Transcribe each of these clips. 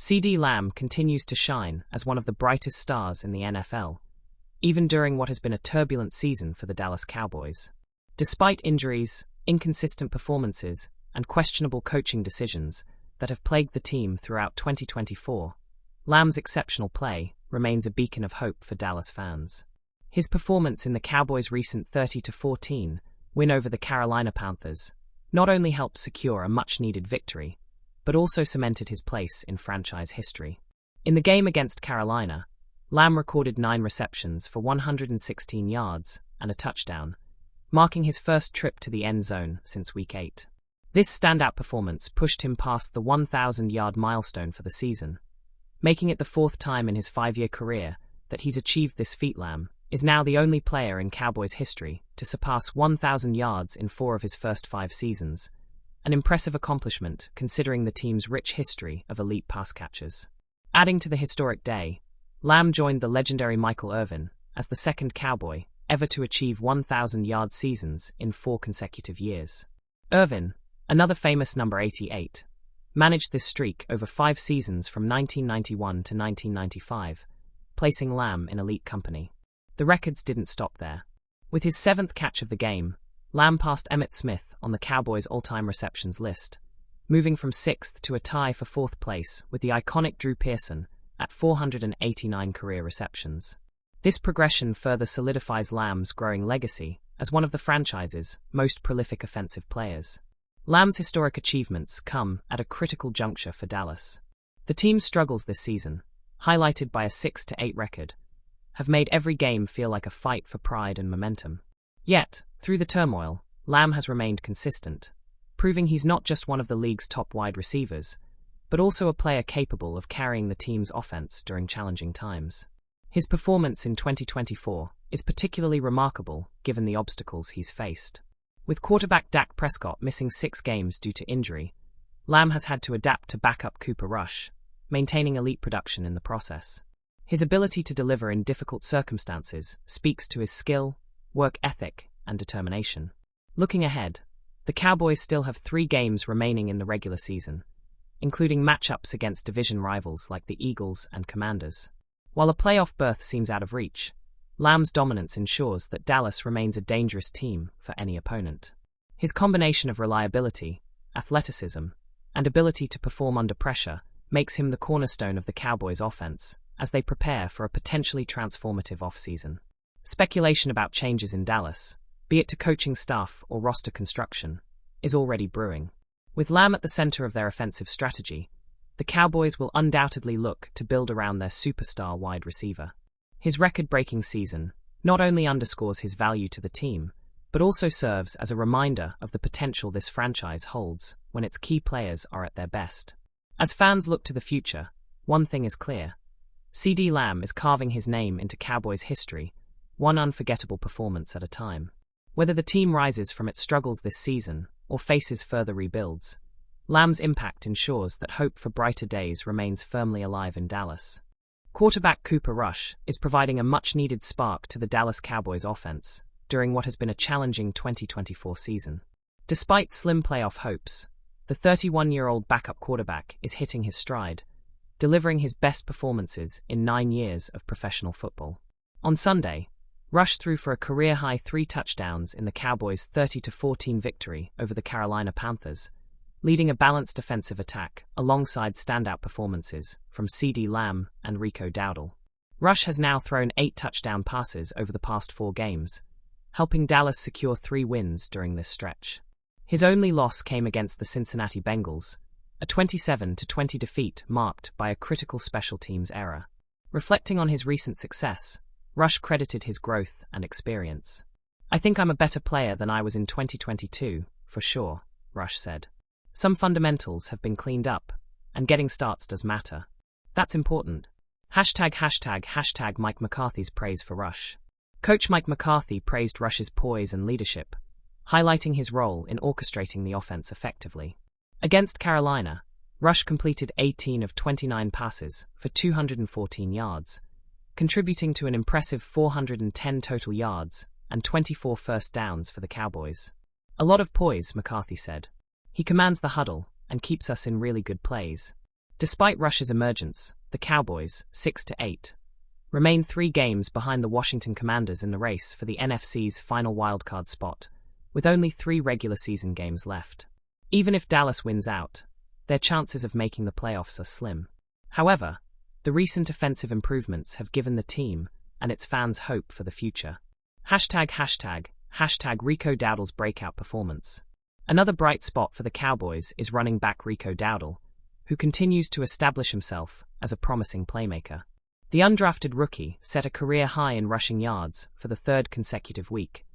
CeeDee Lamb continues to shine as one of the brightest stars in the NFL, even during what has been a turbulent season for the Dallas Cowboys. Despite injuries, inconsistent performances, and questionable coaching decisions that have plagued the team throughout 2024, Lamb's exceptional play remains a beacon of hope for Dallas fans. His performance in the Cowboys' recent 30-14 win over the Carolina Panthers not only helped secure a much-needed victory, but also cemented his place in franchise history. In the game against Carolina, Lamb recorded 9 receptions for 116 yards and a touchdown, marking his first trip to the end zone since Week 8. This standout performance pushed him past the 1,000-yard milestone for the season, making it the 4th time in his 5-year career that he's achieved this feat. Lamb is now the only player in Cowboys history to surpass 1,000 yards in 4 of his first 5 seasons, an impressive accomplishment considering the team's rich history of elite pass catchers. Adding to the historic day, Lamb joined the legendary Michael Irvin as the second Cowboy ever to achieve 1,000-yard seasons in 4 consecutive years. Irvin, another famous number 88, managed this streak over 5 seasons from 1991 to 1995, placing Lamb in elite company. The records didn't stop there. With his 7th catch of the game, Lamb passed Emmitt Smith on the Cowboys' all-time receptions list, moving from 6th to a tie for 4th place with the iconic Drew Pearson at 489 career receptions. This progression further solidifies Lamb's growing legacy as one of the franchise's most prolific offensive players. Lamb's historic achievements come at a critical juncture for Dallas. The team's struggles this season, highlighted by a 6-8 record, have made every game feel like a fight for pride and momentum. Yet, through the turmoil, Lamb has remained consistent, proving he's not just one of the league's top wide receivers, but also a player capable of carrying the team's offense during challenging times. His performance in 2024 is particularly remarkable given the obstacles he's faced. With quarterback Dak Prescott missing 6 games due to injury, Lamb has had to adapt to backup Cooper Rush, maintaining elite production in the process. His ability to deliver in difficult circumstances speaks to his skill, work ethic, and determination. Looking ahead, the Cowboys still have 3 games remaining in the regular season, including matchups against division rivals like the Eagles and Commanders. While a playoff berth seems out of reach, Lamb's dominance ensures that Dallas remains a dangerous team for any opponent. His combination of reliability, athleticism, and ability to perform under pressure makes him the cornerstone of the Cowboys' offense as they prepare for a potentially transformative offseason. Speculation about changes in Dallas, be it to coaching staff or roster construction, is already brewing. With Lamb at the center of their offensive strategy, the Cowboys will undoubtedly look to build around their superstar wide receiver. His record-breaking season not only underscores his value to the team, but also serves as a reminder of the potential this franchise holds when its key players are at their best. As fans look to the future, one thing is clear. CeeDee Lamb is carving his name into Cowboys history, one unforgettable performance at a time. Whether the team rises from its struggles this season or faces further rebuilds, Lamb's impact ensures that hope for brighter days remains firmly alive in Dallas. Quarterback Cooper Rush is providing a much-needed spark to the Dallas Cowboys offense during what has been a challenging 2024 season. Despite slim playoff hopes, the 31-year-old backup quarterback is hitting his stride, delivering his best performances in 9 years of professional football. On Sunday, Rush threw for a career-high 3 touchdowns in the Cowboys' 30-14 victory over the Carolina Panthers, leading a balanced offensive attack alongside standout performances from CeeDee Lamb and Rico Dowdle. Rush has now thrown 8 touchdown passes over the past 4 games, helping Dallas secure 3 wins during this stretch. His only loss came against the Cincinnati Bengals, a 27-20 defeat marked by a critical special teams error. Reflecting on his recent success, Rush credited his growth and experience. "I think I'm a better player than I was in 2022, for sure," Rush said. "Some fundamentals have been cleaned up, and getting starts does matter. That's important." ##### Mike McCarthy's praise for Rush. Coach Mike McCarthy praised Rush's poise and leadership, highlighting his role in orchestrating the offense effectively. Against Carolina, Rush completed 18 of 29 passes for 214 yards, contributing to an impressive 410 total yards and 24 first downs for the Cowboys. "A lot of poise," McCarthy said. "He commands the huddle and keeps us in really good plays." Despite Rush's emergence, the Cowboys, 6-8, remain 3 games behind the Washington Commanders in the race for the NFC's final wildcard spot, with only 3 regular season games left. Even if Dallas wins out, their chances of making the playoffs are slim. However, the recent offensive improvements have given the team and its fans hope for the future. ### Rico Dowdle's breakout performance. Another bright spot for the Cowboys is running back Rico Dowdle, who continues to establish himself as a promising playmaker. The undrafted rookie set a career high in rushing yards for the 3rd consecutive week,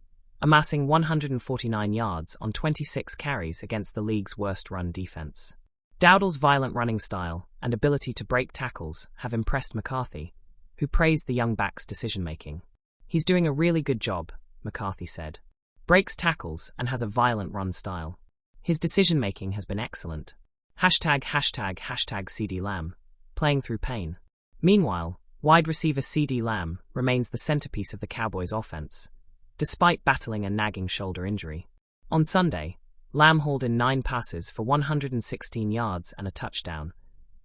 amassing 149 yards on 26 carries against the league's worst run defense. Dowdle's violent running style and ability to break tackles have impressed McCarthy, who praised the young back's decision-making. "He's doing a really good job," McCarthy said. "Breaks tackles and has a violent run style. His decision-making has been excellent." #CeeDee Lamb, playing through pain. Meanwhile, wide receiver CeeDee Lamb remains the centerpiece of the Cowboys' offense, despite battling a nagging shoulder injury. On Sunday, Lamb hauled in 9 passes for 116 yards and a touchdown,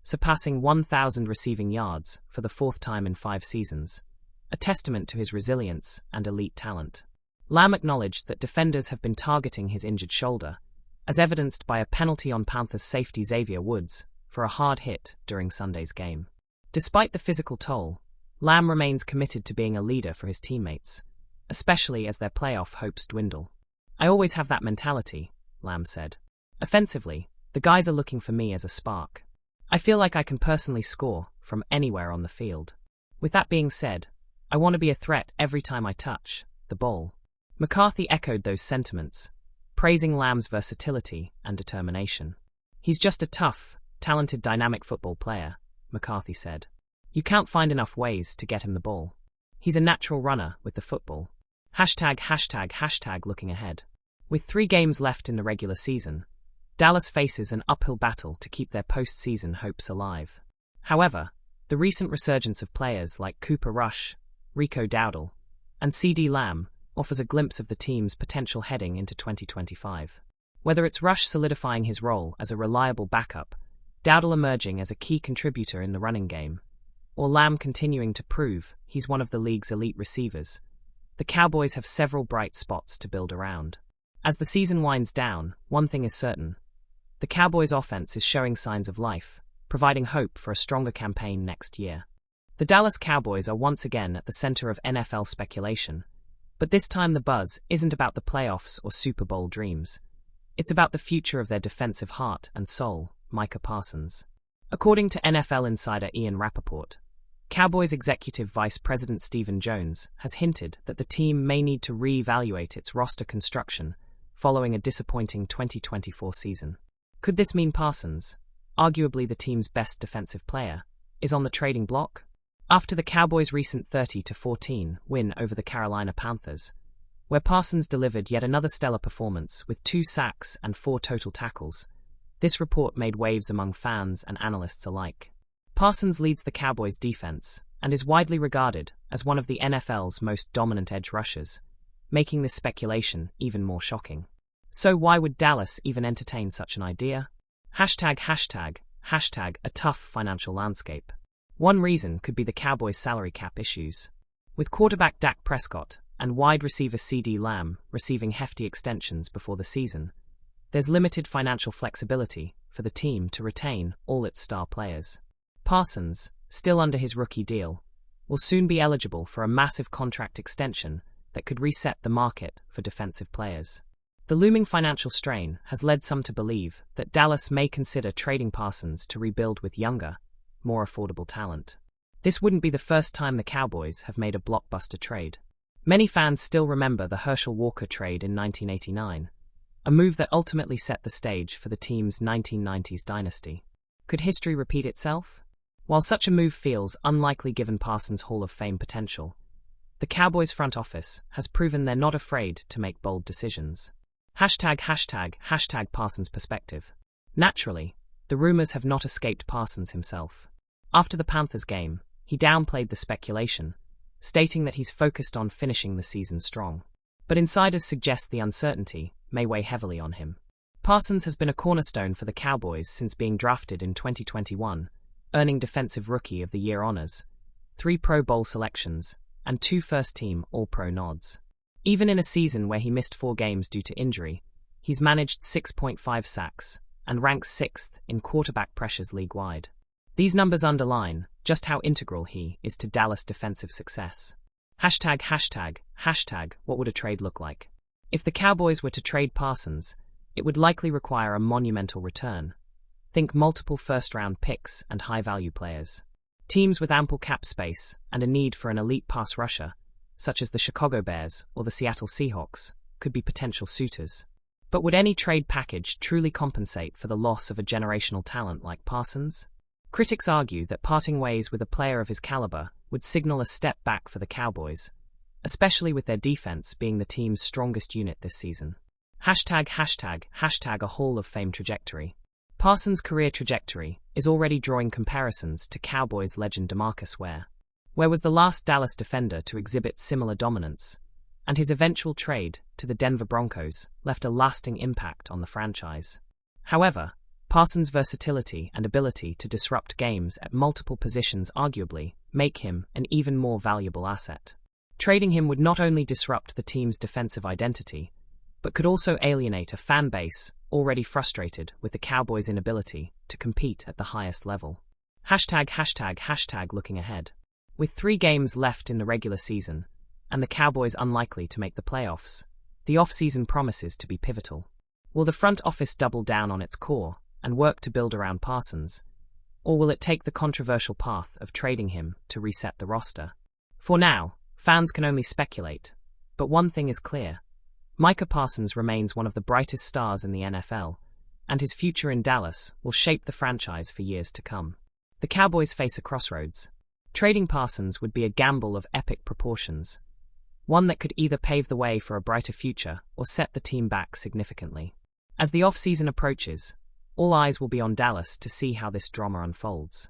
surpassing 1,000 receiving yards for the 4th time in 5 seasons, a testament to his resilience and elite talent. Lamb acknowledged that defenders have been targeting his injured shoulder, as evidenced by a penalty on Panthers safety Xavier Woods for a hard hit during Sunday's game. Despite the physical toll, Lamb remains committed to being a leader for his teammates, especially as their playoff hopes dwindle. "I always have that mentality," Lamb said. "Offensively, the guys are looking for me as a spark. I feel like I can personally score from anywhere on the field. With that being said, I want to be a threat every time I touch the ball." McCarthy echoed those sentiments, praising Lamb's versatility and determination. "He's just a tough, talented, dynamic football player," McCarthy said. "You can't find enough ways to get him the ball. He's a natural runner with the football." ### Looking ahead. With 3 games left in the regular season, Dallas faces an uphill battle to keep their postseason hopes alive. However, the recent resurgence of players like Cooper Rush, Rico Dowdle, and CeeDee Lamb offers a glimpse of the team's potential heading into 2025. Whether it's Rush solidifying his role as a reliable backup, Dowdle emerging as a key contributor in the running game, or Lamb continuing to prove he's one of the league's elite receivers, the Cowboys have several bright spots to build around. As the season winds down, one thing is certain: the Cowboys' offense is showing signs of life, providing hope for a stronger campaign next year. The Dallas Cowboys are once again at the center of NFL speculation, but this time the buzz isn't about the playoffs or Super Bowl dreams. It's about the future of their defensive heart and soul, Micah Parsons. According to NFL insider Ian Rappaport, Cowboys executive vice president Stephen Jones has hinted that the team may need to re-evaluate its roster construction following a disappointing 2024 season. Could this mean Parsons, arguably the team's best defensive player, is on the trading block? After the Cowboys' recent 30-14 win over the Carolina Panthers, where Parsons delivered yet another stellar performance with 2 sacks and 4 total tackles, this report made waves among fans and analysts alike. Parsons leads the Cowboys' defense and is widely regarded as one of the NFL's most dominant edge rushers, making this speculation even more shocking. So why would Dallas even entertain such an idea? ### A tough financial landscape. One reason could be the Cowboys' salary cap issues. With quarterback Dak Prescott and wide receiver CeeDee Lamb receiving hefty extensions before the season, there's limited financial flexibility for the team to retain all its star players. Parsons, still under his rookie deal, will soon be eligible for a massive contract extension that could reset the market for defensive players. The looming financial strain has led some to believe that Dallas may consider trading Parsons to rebuild with younger, more affordable talent. This wouldn't be the first time the Cowboys have made a blockbuster trade. Many fans still remember the Herschel Walker trade in 1989, a move that ultimately set the stage for the team's 1990s dynasty. Could history repeat itself? While such a move feels unlikely given Parsons' Hall of Fame potential, the Cowboys' front office has proven they're not afraid to make bold decisions. ### Parsons' perspective. Naturally, the rumors have not escaped Parsons himself. After the Panthers game, he downplayed the speculation, stating that he's focused on finishing the season strong. But insiders suggest the uncertainty may weigh heavily on him. Parsons has been a cornerstone for the Cowboys since being drafted in 2021, earning Defensive Rookie of the Year honors, 3 Pro Bowl selections, and 2 first-team All-Pro nods. Even in a season where he missed 4 games due to injury, he's managed 6.5 sacks and ranks 6th in quarterback pressures league-wide. These numbers underline just how integral he is to Dallas' defensive success. ###, what would a trade look like? If the Cowboys were to trade Parsons, it would likely require a monumental return. Think multiple first-round picks and high-value players. Teams with ample cap space and a need for an elite pass rusher, such as the Chicago Bears or the Seattle Seahawks, could be potential suitors. But would any trade package truly compensate for the loss of a generational talent like Parsons? Critics argue that parting ways with a player of his caliber would signal a step back for the Cowboys, especially with their defense being the team's strongest unit this season. ###, a Hall of Fame trajectory. Parsons' career trajectory is already drawing comparisons to Cowboys legend DeMarcus Ware. Ware was the last Dallas defender to exhibit similar dominance, and his eventual trade to the Denver Broncos left a lasting impact on the franchise. However, Parsons' versatility and ability to disrupt games at multiple positions arguably make him an even more valuable asset. Trading him would not only disrupt the team's defensive identity, but could also alienate a fan base already frustrated with the Cowboys' inability to compete at the highest level. ###, looking ahead. With 3 games left in the regular season, and the Cowboys unlikely to make the playoffs, the off-season promises to be pivotal. Will the front office double down on its core and work to build around Parsons, or will it take the controversial path of trading him to reset the roster? For now, fans can only speculate, but one thing is clear. Micah Parsons remains one of the brightest stars in the NFL, and his future in Dallas will shape the franchise for years to come. The Cowboys face a crossroads. Trading Parsons would be a gamble of epic proportions, one that could either pave the way for a brighter future or set the team back significantly. As the off-season approaches, all eyes will be on Dallas to see how this drama unfolds.